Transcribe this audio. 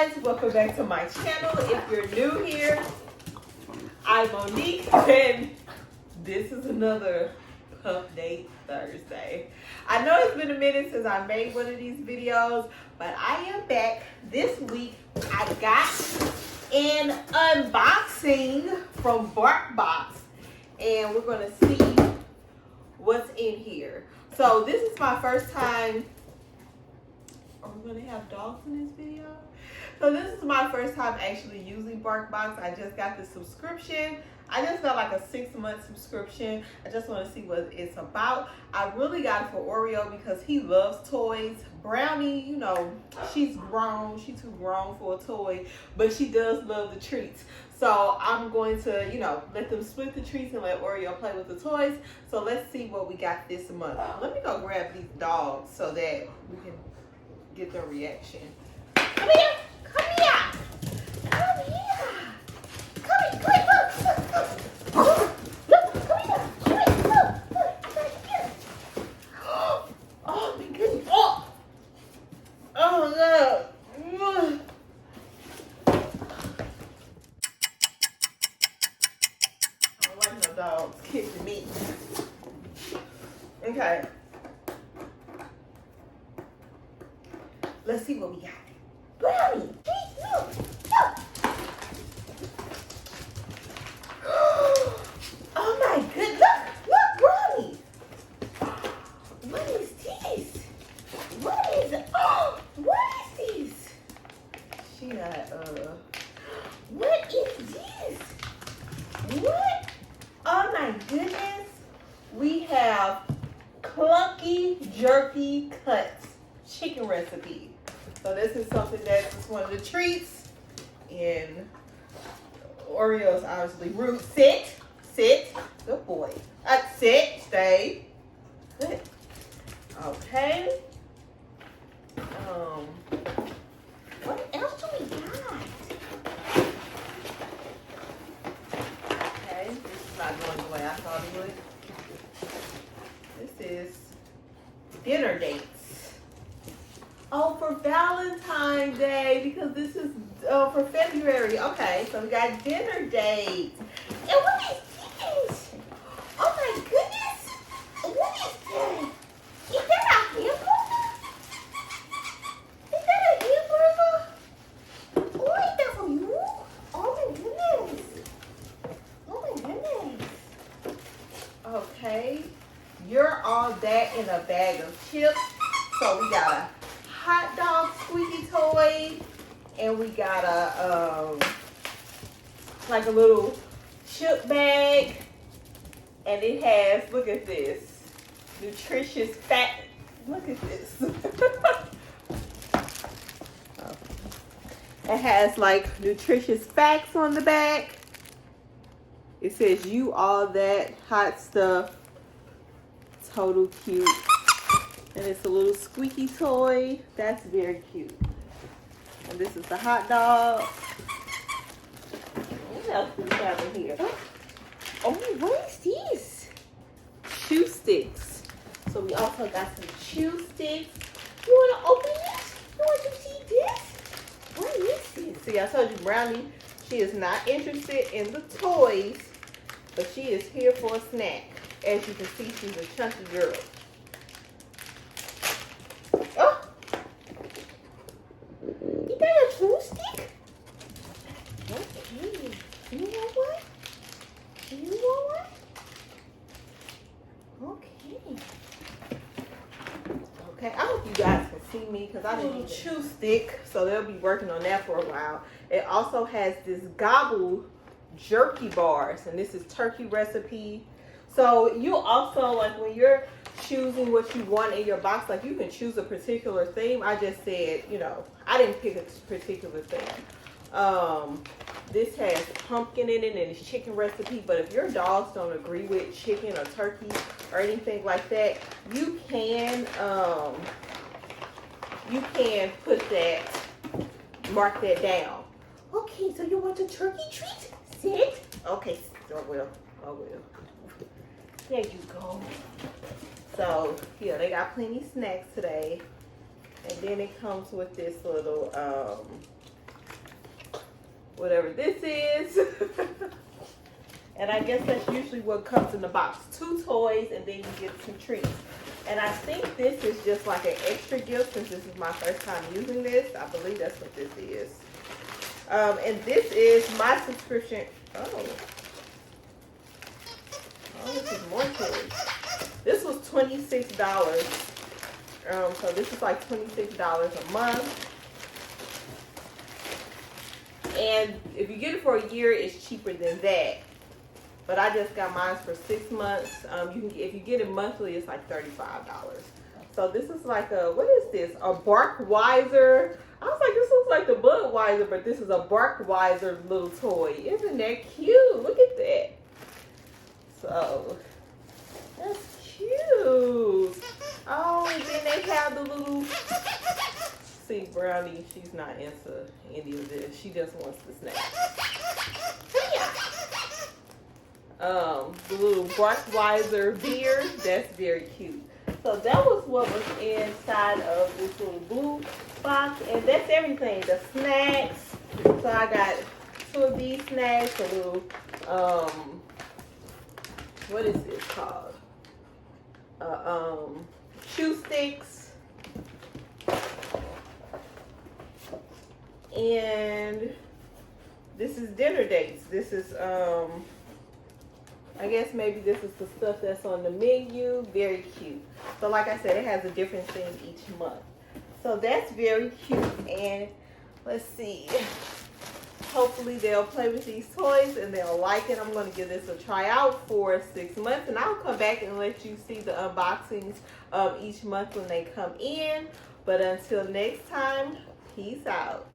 guys, welcome back to my channel. If you're new here, I'm Monique and this is another Pupdate Thursday. I know it's been a minute since I made one of these videos, but I am back. This week I got an unboxing from BarkBox and we're going to see what's in here. So this is my first time. Are we going to have dogs in this video? So this is my first time actually using BarkBox. I just got the subscription. I just got like a 6-month subscription. I just want to see what it's about. I really got it for Oreo because he loves toys. Brownie, you know, she's grown. She's too grown for a toy, but she does love the treats. So I'm going to, you know, let them split the treats and let Oreo play with the toys. So let's see what we got this month. Let me go grab these dogs so that we can get their reaction. Come here! Come here! Come here! Come here! Look! Look! Come here! Come here! Look! Look! Right here! Oh my goodness! Oh! Oh no! I don't like no dogs kicking me. Okay. Let's see what we got. Brownie! Look! Look! Oh my good! Look! Look, Brownie! What is this? What is it? Oh! What is this? She got, what is this? What? Oh my goodness! We have clunky jerky cuts chicken recipe. So this is something that's just one of the treats. And Oreo's obviously rude. Sit. Good boy. Sit. Stay. Good. Okay. What else do we got? Okay, this is not going the way I thought it would. This is dinner dates. Oh, for Valentine's Day, because this is for February. Okay, so we got dinner dates. And what is this? Oh my goodness! What is that? Is that a hamburger? Is that a hamburger? Oh, is that for you? Oh my goodness! Oh my goodness! Okay, you're all that in a bag of chips. So we got a hot dog squeaky toy, and we got a like a little chip bag, and it has, look at this, nutritious fat. Look at this. It has like nutritious facts on the back. It says you all that hot stuff. Total cute. And it's a little squeaky toy. That's very cute. And this is the hot dog. What else do we have in here? Oh, what is this? Chew sticks. So we also got some chew sticks. You want to open it? You want to see this? What is this? See, I told you Brownie, she is not interested in the toys, but she is here for a snack. As you can see, she's a chunky girl. Oh! Is that a chew stick? Okay. You want one? You want one? Okay. Okay, I hope you guys can see me because I didn't chew stick, so they'll be working on that for a while. It also has this gobble jerky bars, and this is turkey recipe. So you also, like when you're choosing what you want in your box, like you can choose a particular theme. I just said, you know, I didn't pick a particular theme. This has pumpkin in it and it's chicken recipe, but if your dogs don't agree with chicken or turkey or anything like that, you can put that, mark that down. Okay, so you want a turkey treat? Sit. Okay, I will. There you go. So, yeah, they got plenty snacks today. And then it comes with this little whatever this is. And I guess that's usually what comes in the box. 2 toys, and then you get some treats. And I think this is just like an extra gift since this is my first time using this. I believe that's what this is. And this is my subscription. Oh, this is more toys. This was $26. So this is like $26 a month. And if you get it for a year, it's cheaper than that. But I just got mine for 6 months. You can, if you get it monthly, it's like $35. So this is like a, what is this? A Barkwiser. I was like, this looks like the Budweiser, but this is a Barkwiser little toy. Isn't that cute? Look at that. So that's cute. Oh, and then they have the little. See, Brownie, she's not into any of this. She just wants the snack. The little Barkwiser beer, that's very cute. So that was what was inside of this little blue box, and that's everything. The snacks. So I got 2 of these snacks, a little, what is this called? Chew sticks. And this is dinner dates. This is, I guess maybe this is the stuff that's on the menu. Very cute. So like I said, it has a different thing each month. So that's very cute. And let's see. Hopefully they'll play with these toys and they'll like it. I'm going to give this a try out for 6 months. And I'll come back and let you see the unboxings each month when they come in. But until next time, peace out.